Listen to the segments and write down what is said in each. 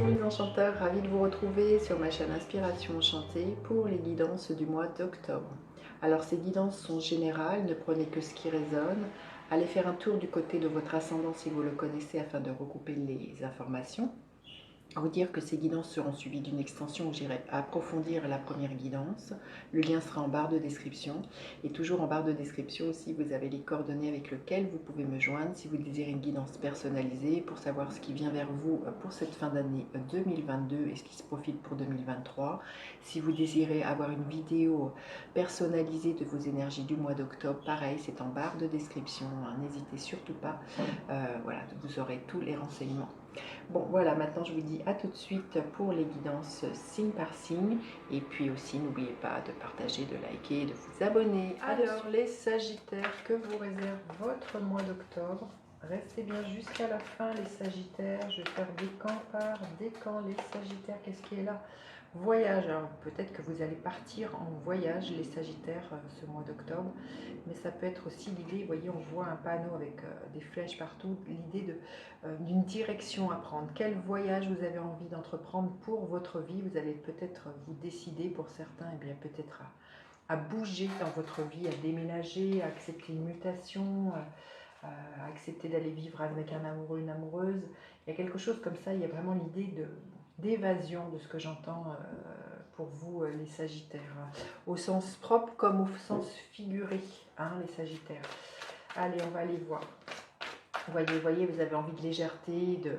les enchanteurs, ravi de vous retrouver sur ma chaîne Inspiration Enchantée pour les guidances du mois d'octobre. Alors ces guidances sont générales, ne prenez que ce qui résonne. Allez faire un tour du côté de votre ascendant si vous le connaissez afin de recouper les informations. À vous dire que ces guidances seront suivies d'une extension où j'irai approfondir la première guidance. Le lien sera en barre de description. Et toujours en barre de description aussi, vous avez les coordonnées avec lesquelles vous pouvez me joindre si vous désirez une guidance personnalisée pour savoir ce qui vient vers vous pour cette fin d'année 2022 et ce qui se profile pour 2023. Si vous désirez avoir une vidéo personnalisée de vos énergies du mois d'octobre, pareil, c'est en barre de description. N'hésitez surtout pas. Voilà, vous aurez tous les renseignements. Bon, voilà, maintenant je vous dis à tout de suite pour les guidances signe par signe. Et puis aussi, n'oubliez pas de partager, de liker, de vous abonner. Alors, les Sagittaires, que vous réserve votre mois d'octobre? Restez bien jusqu'à la fin, les Sagittaires. Je vais faire décan par décan, les Sagittaires. Qu'est-ce qui est là? Voyage. Alors, peut-être que vous allez partir en voyage, les Sagittaires, ce mois d'octobre. Mais ça peut être aussi l'idée, vous voyez, on voit un panneau avec des flèches partout, l'idée d'une direction à prendre. Quel voyage vous avez envie d'entreprendre pour votre vie? Vous allez peut-être vous décider, pour certains, et bien peut-être à bouger dans votre vie, à déménager, à accepter une mutation, à accepter d'aller vivre avec un amoureux, une amoureuse. Il y a quelque chose comme ça, il y a vraiment l'idée d'évasion de ce que j'entends pour vous, les Sagittaires, au sens propre comme au sens figuré, hein, les Sagittaires. Allez, on va aller voir. Voyez, vous avez envie de légèreté, de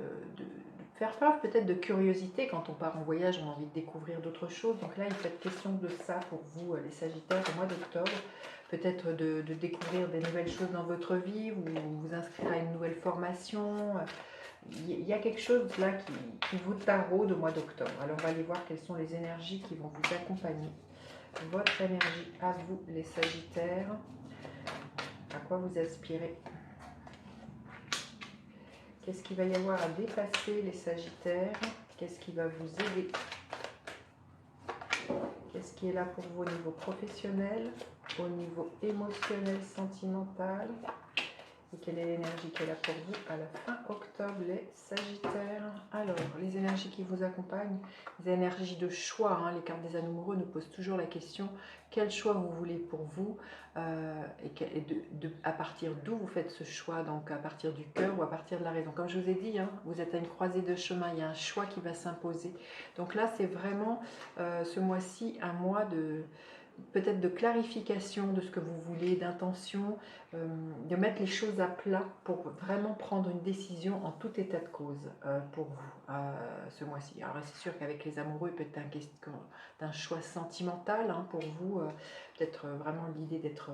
faire preuve peut-être de curiosité. Quand on part en voyage, on a envie de découvrir d'autres choses. Donc là, il peut être question de ça pour vous, les Sagittaires, au mois d'octobre. Peut-être de découvrir des nouvelles choses dans votre vie, ou vous inscrire à une nouvelle formation. Il y a quelque chose là qui vous taraude au mois d'octobre. Alors on va aller voir quelles sont les énergies qui vont vous accompagner. Votre énergie à vous, les Sagittaires. À quoi vous aspirez? Qu'est-ce qu'il va y avoir à dépasser, les Sagittaires? Qu'est-ce qui va vous aider? Qu'est-ce qui est là pour vous au niveau professionnel, au niveau émotionnel, sentimental? Et quelle est l'énergie qui est là pour vous à la fin octobre, les Sagittaires? Alors, les énergies qui vous accompagnent, les énergies de choix, hein, les cartes des amoureux nous posent toujours la question, quel choix vous voulez pour vous, et à partir d'où vous faites ce choix, donc à partir du cœur ou à partir de la raison. Comme je vous ai dit, hein, vous êtes à une croisée de chemin, il y a un choix qui va s'imposer. Donc là, c'est vraiment ce mois-ci un mois de peut-être de clarification de ce que vous voulez, d'intention, de mettre les choses à plat pour vraiment prendre une décision en tout état de cause pour vous ce mois-ci. Alors c'est sûr qu'avec les amoureux, il peut être un question d'un choix sentimental hein, pour vous, peut-être vraiment l'idée d'être...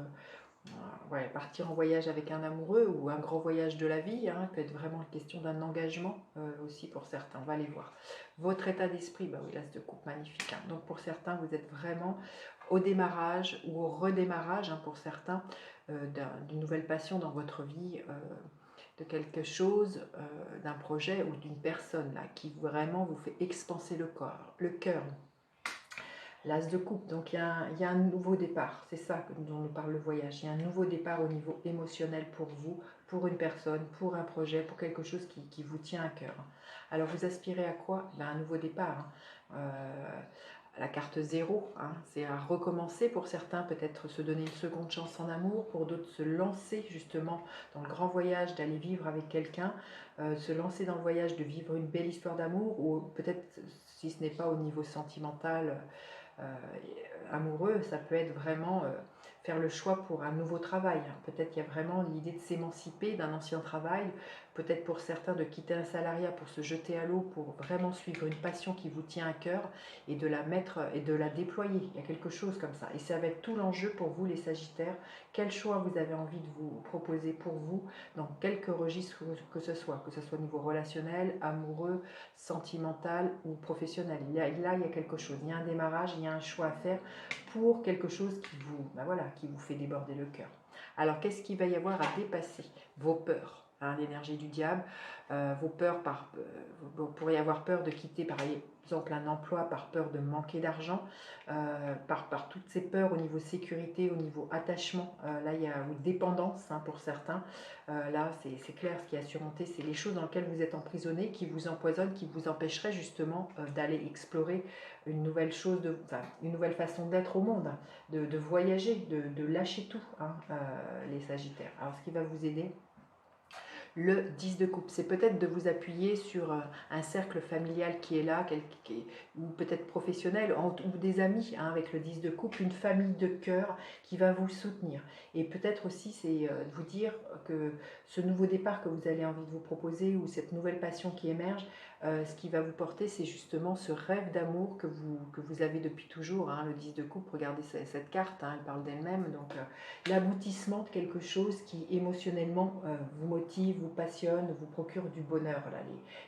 ouais, partir en voyage avec un amoureux ou un grand voyage de la vie, hein, peut être vraiment une question d'un engagement aussi pour certains, on va aller voir. Votre état d'esprit, bah oui, l'as de coupe magnifique. Hein. Donc pour certains, vous êtes vraiment au démarrage ou au redémarrage, hein, pour certains, d'une nouvelle passion dans votre vie, de quelque chose, d'un projet ou d'une personne là, qui vraiment vous fait expanser le cœur. L'as de coupe, donc il y a un nouveau départ, c'est ça dont nous parle le voyage. Il y a un nouveau départ au niveau émotionnel pour vous, pour une personne, pour un projet, pour quelque chose qui vous tient à cœur. Alors vous aspirez à quoi? Ben, un nouveau départ. Hein. La carte 0, hein, c'est à recommencer pour certains, peut-être se donner une seconde chance en amour, pour d'autres se lancer justement dans le grand voyage d'aller vivre avec quelqu'un, se lancer dans le voyage de vivre une belle histoire d'amour, ou peut-être si ce n'est pas au niveau sentimental, amoureux, ça peut être vraiment faire le choix pour un nouveau travail. Peut-être qu'il y a vraiment l'idée de s'émanciper d'un ancien travail, peut-être pour certains de quitter un salariat pour se jeter à l'eau, pour vraiment suivre une passion qui vous tient à cœur et de la mettre et de la déployer. Il y a quelque chose comme ça. Et ça va être tout l'enjeu pour vous, les Sagittaires. Quel choix vous avez envie de vous proposer pour vous, dans quelque registre que ce soit au niveau relationnel, amoureux, sentimental ou professionnel. Là, il y a quelque chose. Il y a un démarrage, il y a un choix à faire pour quelque chose qui vous, ben voilà, qui vous fait déborder le cœur. Alors, qu'est-ce qu'il va y avoir à dépasser? Vos peurs. hein, l'énergie du diable. Vos peurs, vous pourriez avoir peur de quitter par exemple un emploi par peur de manquer d'argent, par toutes ces peurs au niveau sécurité, au niveau attachement. Là, il y a ou dépendance hein, pour certains. Là, c'est clair, ce qui est à surmonter, c'est les choses dans lesquelles vous êtes emprisonné, qui vous empoisonnent, qui vous empêcheraient justement d'aller explorer une nouvelle chose, enfin, une nouvelle façon d'être au monde, de voyager, de lâcher tout, hein, les Sagittaires. Alors, ce qui va vous aider, le 10 de coupe, c'est peut-être de vous appuyer sur un cercle familial qui est là, ou peut-être professionnel, ou des amis hein, avec le 10 de coupe, une famille de cœur qui va vous soutenir. Et peut-être aussi c'est de vous dire que ce nouveau départ que vous avez envie de vous proposer, ou cette nouvelle passion qui émerge, ce qui va vous porter, c'est justement ce rêve d'amour que vous avez depuis toujours. Hein, le 10 de coupe, regardez cette carte, hein, elle parle d'elle-même, donc l'aboutissement de quelque chose qui émotionnellement vous motive, vous passionne, vous procure du bonheur, là,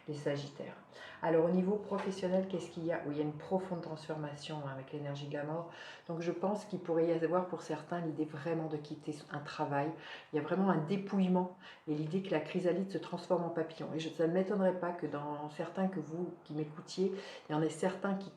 les Sagittaires. Alors au niveau professionnel, qu'est-ce qu'il y a? Oui, il y a une profonde transformation hein, avec l'énergie de la mort. Donc je pense qu'il pourrait y avoir pour certains l'idée vraiment de quitter un travail. Il y a vraiment un dépouillement et l'idée que la chrysalide se transforme en papillon. Et ça ne m'étonnerait pas que dans certains que vous qui m'écoutiez, il y en ait certains qui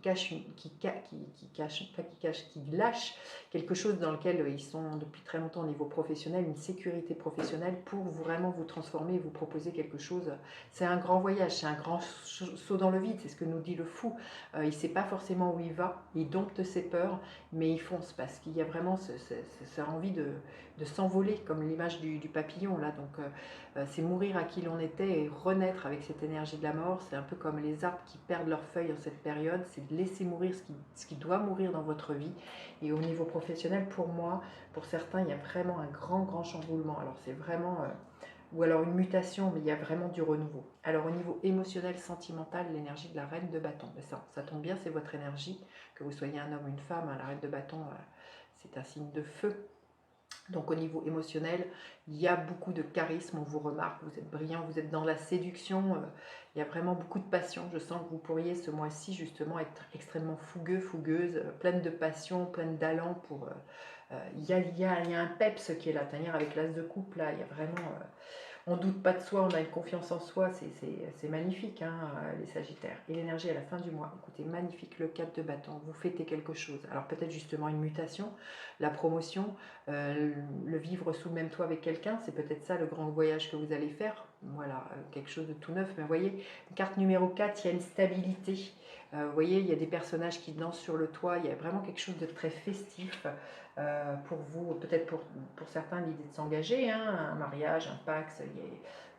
lâchent quelque chose dans lequel ils sont depuis très longtemps au niveau professionnel, une sécurité professionnelle pour vraiment vous transformer et vous proposer quelque chose. C'est un grand voyage, c'est un grand saut dans le vide, c'est ce que nous dit le fou. Il ne sait pas forcément où il va, il dompte ses peurs, mais il fonce parce qu'il y a vraiment cette envie de s'envoler, comme l'image du papillon là. Donc c'est mourir à qui l'on était et renaître avec cette énergie de la mort. C'est un peu comme les arbres qui perdent leurs feuilles en cette période, c'est de laisser mourir ce qui doit mourir dans votre vie. Et au niveau professionnel, pour moi, pour certains, il y a vraiment un grand chamboulement. Alors c'est vraiment, ou alors une mutation, mais il y a vraiment du renouveau. Alors au niveau émotionnel, sentimental, l'énergie de la reine de bâton, ben ça tombe bien, c'est votre énergie, que vous soyez un homme ou une femme, hein, la reine de bâton, c'est un signe de feu. Donc au niveau émotionnel, il y a beaucoup de charisme, on vous remarque, vous êtes brillant, vous êtes dans la séduction, il y a vraiment beaucoup de passion. Je sens que vous pourriez ce mois-ci justement être extrêmement fougueux, fougueuse, pleine de passion, pleine d'allant pour... il y a un peps qui est là, c'est-à-dire avec l'as de coupe, là, il y a vraiment... on ne doute pas de soi, on a une confiance en soi, c'est magnifique, hein, les Sagittaires. Et l'énergie à la fin du mois, écoutez, magnifique, le 4 de bâton, vous fêtez quelque chose. Alors peut-être justement une mutation, la promotion, le vivre sous le même toit avec quelqu'un, c'est peut-être ça le grand voyage que vous allez faire. Voilà, quelque chose de tout neuf. Mais vous voyez, carte numéro 4, il y a une stabilité. Vous voyez, il y a des personnages qui dansent sur le toit, il y a vraiment quelque chose de très festif. Pour vous, peut-être pour certains, l'idée de s'engager, hein, un mariage, un Pax,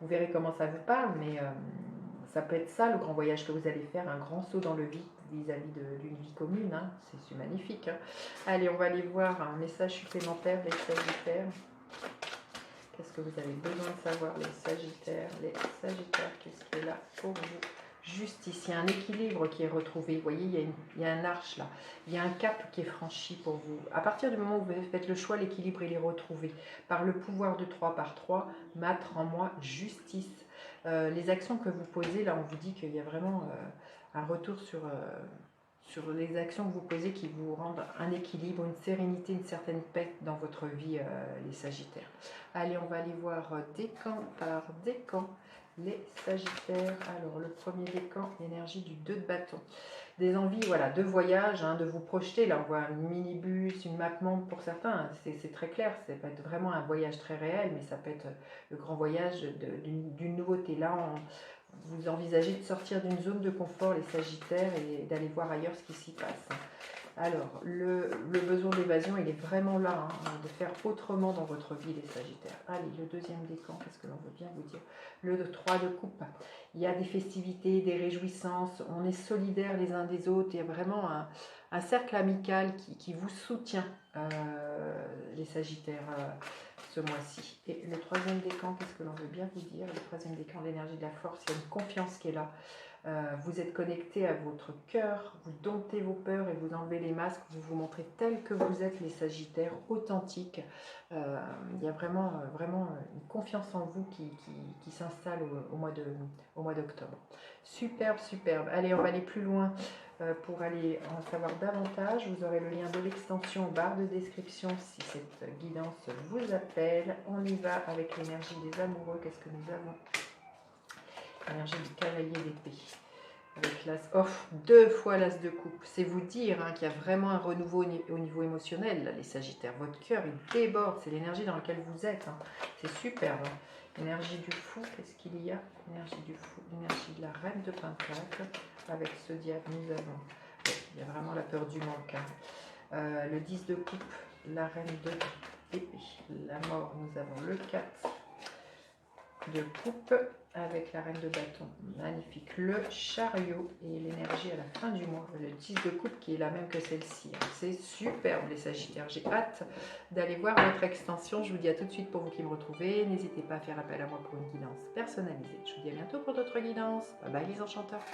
vous verrez comment ça vous parle, mais ça peut être ça le grand voyage que vous allez faire, un grand saut dans le vide vis-à-vis d'une vie commune, hein. C'est magnifique. Hein. Allez, on va aller voir un message supplémentaire des Sagittaires. Qu'est-ce que vous avez besoin de savoir, les Sagittaires? Les Sagittaires, qu'est-ce qui est là pour vous? Justice, il y a un équilibre qui est retrouvé. Vous voyez, il y a un arche là. Il y a un cap qui est franchi pour vous. À partir du moment où vous faites le choix, l'équilibre il est retrouvé. Par le pouvoir de 3 par 3, mat, rends-moi justice. Les actions que vous posez, là, on vous dit qu'il y a vraiment un retour sur les actions que vous posez qui vous rendent un équilibre, une sérénité, une certaine paix dans votre vie, les Sagittaires. Allez, on va aller voir décan par décan. Les Sagittaires, alors le premier décan, l'énergie du 2 de bâton. Des envies, voilà, de voyage, hein, de vous projeter. Là, on voit un minibus, une map monde pour certains. Hein, c'est très clair, ça peut être vraiment un voyage très réel, mais ça peut être le grand voyage d'une nouveauté. Là, vous envisagez de sortir d'une zone de confort, les Sagittaires, et d'aller voir ailleurs ce qui s'y passe. Alors, le besoin d'évasion, il est vraiment là, hein, de faire autrement dans votre vie, les Sagittaires. Allez, le deuxième décan, qu'est-ce que l'on veut bien vous dire? Le 3 de coupe. Il y a des festivités, des réjouissances, on est solidaires les uns des autres, il y a vraiment un cercle amical qui vous soutient, les Sagittaires, ce mois-ci. Et le troisième décan, qu'est-ce que l'on veut bien vous dire? Le troisième décan, l'énergie de la force, il y a une confiance qui est là. Vous êtes connecté à votre cœur, vous domptez vos peurs et vous enlevez les masques, vous vous montrez tel que vous êtes, les Sagittaires, authentiques. Il y a vraiment, vraiment une confiance en vous qui s'installe au mois d'octobre. Superbe, superbe. Allez, on va aller plus loin pour aller en savoir davantage. Vous aurez le lien de l'extension en barre de description si cette guidance vous appelle. On y va avec l'énergie des amoureux. Qu'est-ce que nous avons? L'énergie du cavalier d'épée. Avec l'as, oh, 2 fois l'as de coupe. C'est vous dire hein, qu'il y a vraiment un renouveau au niveau émotionnel, là, les Sagittaires. Votre cœur, il déborde. C'est l'énergie dans laquelle vous êtes. Hein. C'est superbe. Hein. Énergie du fou, qu'est-ce qu'il y a? Énergie du fou, énergie de la reine de Pentacle. Avec ce diable, nous avons... il y a vraiment la peur du manque. Hein. Le 10 de coupe, la reine de épée. La mort, nous avons le 4 de coupe avec la reine de bâton, magnifique, le chariot et l'énergie à la fin du mois, le 10 de coupe qui est la même que celle-ci, c'est superbe les Sagittaires, j'ai hâte d'aller voir votre extension, je vous dis à tout de suite pour vous qui me retrouvez, n'hésitez pas à faire appel à moi pour une guidance personnalisée, je vous dis à bientôt pour d'autres guidances, bye bye les enchanteurs.